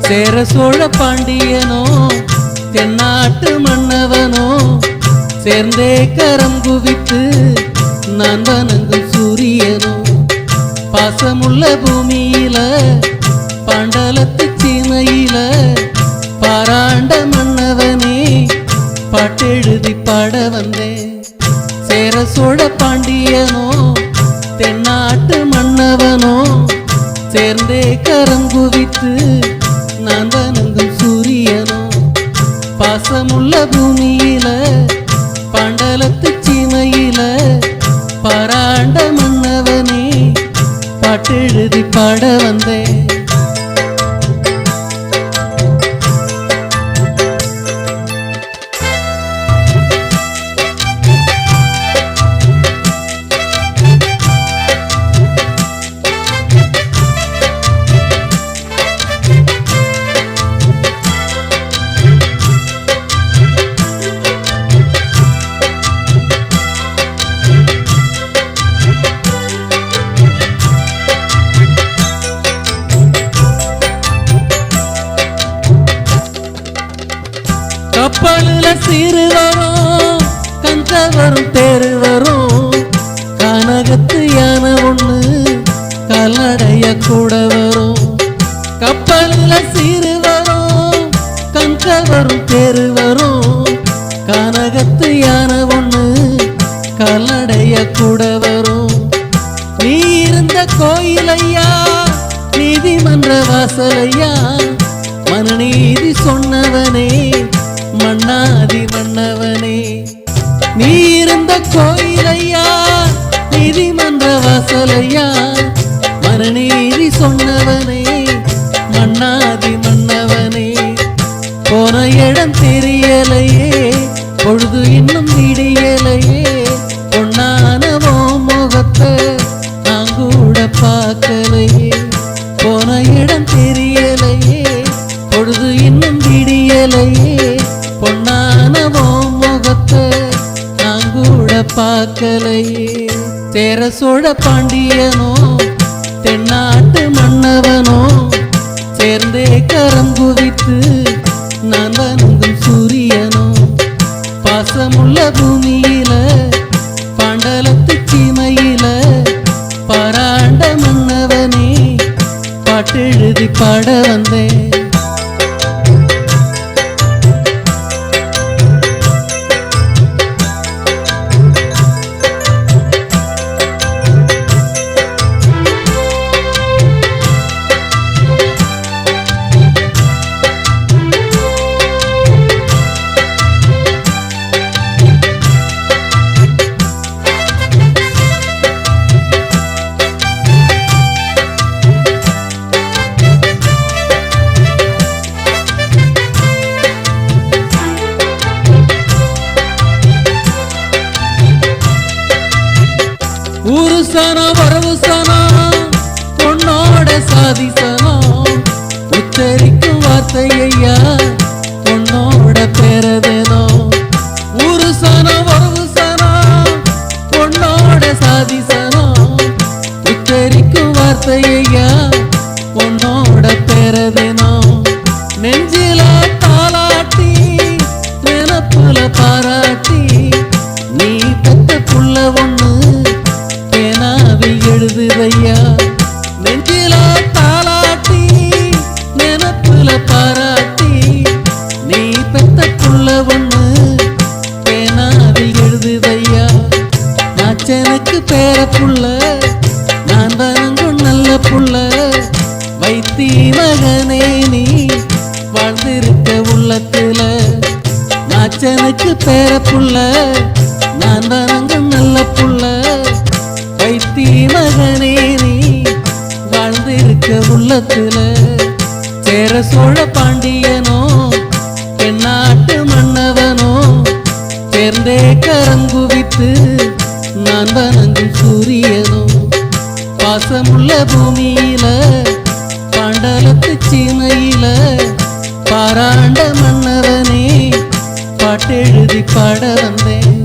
சேர சோழ பாண்டியனோ தென்னாட்டு மன்னவனோ சேர்ந்தே கரம் குவித்து நான் வணங்கும் சூரியனோ பாசமுள்ள பூமியில பாண்டலத்து சீமையில பாராண்ட மன்னவனே பாட்டெழுதி பாட வந்தேன். சேர சோழ பாண்டியனோ தென்னாட்டு மன்னவனோ சேர்ந்தே கரம் குவித்து நான் வணங்கும் சூரியனோ பாசமுள்ள பூமியில பாண்டலத்து சீமையில பாராண்ட மன்னவனே பாட்டெழுதி பாட வந்தேன். கப்பலுல சீரு வரும் கஞ்ச வரும் தேரு வரும் கானகத்து யானை ஒண்ணு கால்நடைய கூட வரும். கப்பலுல சீரு வரும் கஞ்ச வரும் தேரு வரும் கானகத்து யானை ஒண்ணு கால்நடைய கூட வரும். நீ இருந்த கோயிலையா நீதிமன்ற வாசலையா மனநீதி சொன்னவனே மன்னாதி மன்னவனே. நீ இருந்த கோயிலையா நீதிமன்ற வாசலையா மனநீதி சொன்னவனே மன்னாதி மன்னவனே. போன இடம் தெரியலையே பொழுது இன்னும் விடியலையே பொன்னானவோ முகத்தை நான் கூட பார்க்கலையே. போன இடம் தெரியலையே பொழுது இன்னும் விடியலையே பொன்னானவோ முகத்தை நான் கூட பார்க்கலையே. சேர சோழ பாண்டியனோ தென்னாட்டு மன்னவனோ சேர்ந்தே கரம் குவித்து நான் வணங்கும் சூரியனோ பாசமுள்ள பூமியில பாண்டலத்து சீமையில பாராண்ட மன்னவனே பாட்டெழுதி பாட வந்தேன். ஊரு சனம் வரவு சனம் பொன்னோட சாதி சனம் உச்சரிக்கும் வார்த்தையா பொன்னோட பேரதேனோ. ஊரு சனம் வரவு சனம் பொன்னோட சாதி சனம் உச்சரிக்கும் வார்த்தையா பொன்னோட பேரதேனோ. நெஞ்சில தாளாட்டி நினப்புல பாராட்டி நீ பெத்த புள்ள ஒண்ணு எழுதுதையா. நெஞ்சில தாளாட்டி நினப்புல பாராட்டி நீ பெத்த புள்ள ஒண்ணு பேனாவில் எழுதுதையா. நாச்சனுக்கு பேர புள்ள நான் வணங்கும் நல்ல புள்ள வைத்தி மகனே நீ வாழ்ந்திருக்க உள்ளத்துல. நாச்சனுக்கு பேர புள்ள நான் வணங்கும் நல்ல புள்ள வைத்தி மகனே நீ வாழ்ந்திருக்க உள்ளத்துல. சேர சோழ பாண்டியனோ தென்னாட்டு மன்னவனோ சேர்ந்தே கரம் குவித்து நான் வணங்கும் சூரியனோ பாசமுள்ள பூமியில பாண்டலத்து சீமையில பாராண்ட மன்னவனே பாட்டெழுதி பாட வந்தேன்.